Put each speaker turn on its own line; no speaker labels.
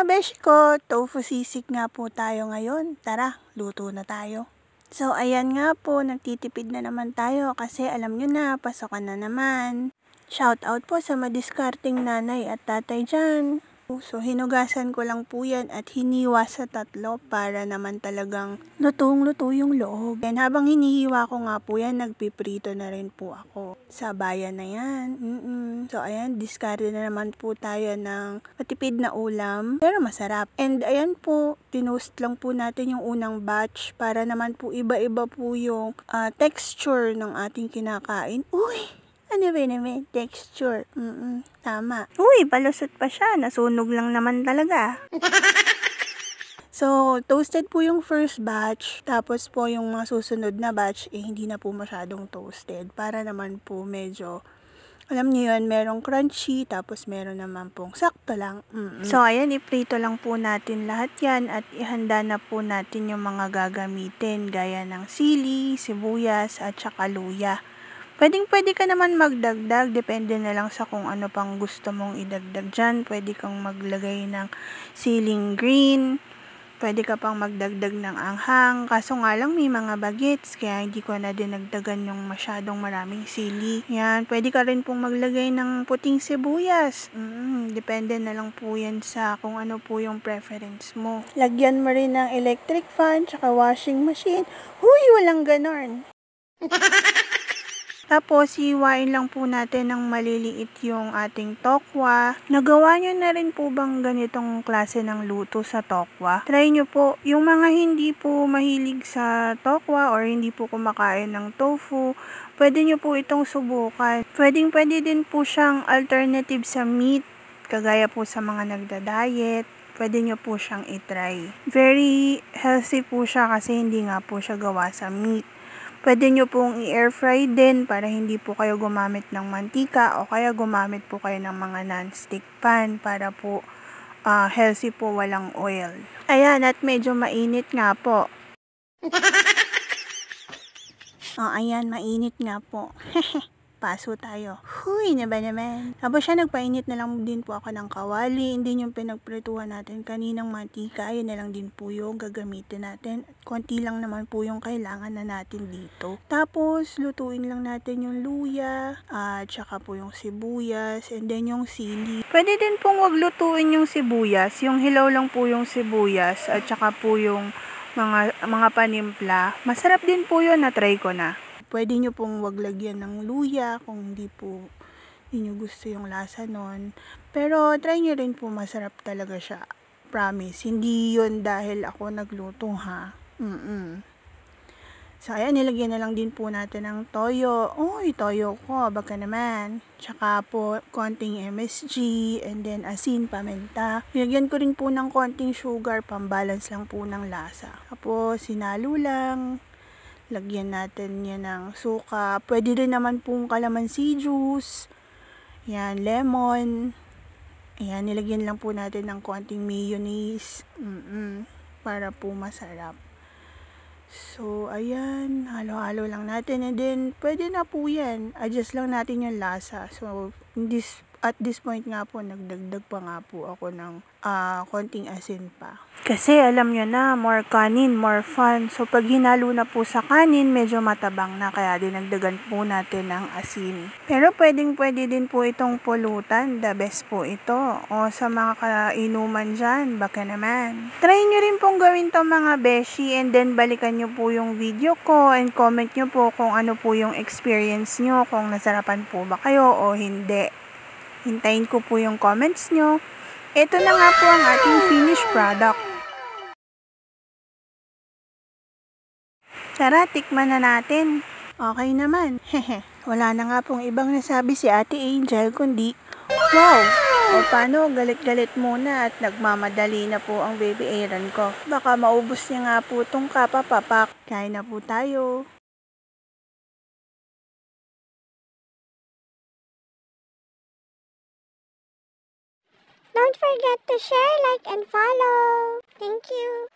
mga beshi ko, tofu sisig nga po tayo ngayon. Tara, luto na tayo. So ayan nga po, nagtitipid na naman tayo kasi alam nyo na, pasokan na naman. Shout out po sa madiskarting nanay at tatay dyan. So hinugasan ko lang po yan at hiniwa sa tatlo para naman talagang lutong-luto yung loob. And habang hinihiwa ko nga po yan, nagpiprito na rin po ako. Sa bayan na yan. So ayan, discard na naman po tayo ng matipid na ulam, pero masarap. And ayan po, tinost lang po natin yung unang batch para naman po iba-iba po yung texture ng ating kinakain. Uy! Ano ba naman? Texture. Tama. Uy, palusot pa siya. Nasunog lang naman talaga. So, toasted po yung first batch. Tapos po yung mga susunod na batch, hindi na po masyadong toasted. Para naman po medyo, alam niyo yun, merong crunchy, tapos meron naman pong sakto lang. So, ayan, iprito lang po natin lahat yan at ihanda na po natin yung mga gagamitin gaya ng sili, sibuyas, at saka luya. Pwede ka naman magdagdag, depende na lang sa kung ano pang gusto mong idagdag dyan. Pwede kang maglagay ng siling green, pwede ka pang magdagdag ng anghang. Kaso nga lang may mga bagets, kaya hindi ko na dinagdagan yung masyadong maraming sili. Yan, pwede ka rin pong maglagay ng puting sibuyas. Depende na lang po yan sa kung ano po yung preference mo. Lagyan mo rin ng electric fan, tsaka washing machine. Huy, walang ganon. Tapos, hiwain lang po natin ng maliliit yung ating tokwa. Nagawa nyo na rin po bang ganitong klase ng luto sa tokwa? Try nyo po. Yung mga hindi po mahilig sa tokwa or hindi po kumakain ng tofu, pwede nyo po itong subukan. Pwede din po siyang alternative sa meat, kagaya po sa mga nagda-diet. Pwede nyo po siyang itry. Very healthy po siya kasi hindi nga po siya gawa sa meat. Pwede nyo pong i-air fry din para hindi po kayo gumamit ng mantika o kaya gumamit po kayo ng mga non-stick pan para po healthy po, walang oil. Ayan, at medyo mainit nga po. Ayan, mainit nga po. Paso tayo. Huy, na ba naman? Tapos siya, nagpainit na lang din po ako ng kawali. Hindi yung pinagprituhan natin kaninang mantika. Ayun na lang din po yung gagamitin natin. Konti lang naman po yung kailangan na natin dito. Tapos, lutuin lang natin yung luya, at saka po yung sibuyas, and then yung sili. Pwede din pong wag lutuin yung sibuyas. Yung hilaw lang po yung sibuyas, at saka po yung mga panimpla. Masarap din po yun, na-try ko na. Pwede nyo pong wag lagyan ng luya kung hindi nyo gusto yung lasa nun. Pero try nyo rin po, masarap talaga siya. Promise. Hindi yun dahil ako nagluto ha. So ayan, nilagyan na lang din po natin ng toyo. Uy, toyo ko, baka naman. Tsaka po konting MSG, and then asin, paminta. Nilagyan ko rin po ng konting sugar, pambalance lang po ng lasa. Tapos sinalo lang. Lagyan natin yan ng suka. Pwede rin naman pong kalamansi juice. Yan, lemon. Ayan, nilagyan lang po natin ng konting mayonnaise. Para po masarap. So, ayan. Halo-halo lang natin. And then, pwede na po yan. Adjust lang natin yung lasa. So, at this point nga po, nagdagdag pa nga po ako ng konting asin pa. Kasi alam nyo na, more kanin, more fun. So pag hinalo na po sa kanin, medyo matabang na, kaya dinagdagan po natin ng asin. Pero pwede din po itong pulutan. The best po ito. O sa mga kainuman dyan, baka naman. Try nyo rin pong gawin to mga beshi, and then balikan nyo po yung video ko and comment nyo po kung ano po yung experience nyo, kung nasarapan po ba kayo o hindi. Hintayin ko po yung comments nyo. Ito na nga po ang ating finished product. Tara, tikman na natin. Okay naman. Wala na nga pong ibang nasabi si Ate Angel, kundi, wow! O paano, galit-galit muna at nagmamadali na po ang baby Aaron ko. Baka maubos niya nga po itong kapapapak. Kain na po tayo.
Don't forget to share, like, and follow. Thank you.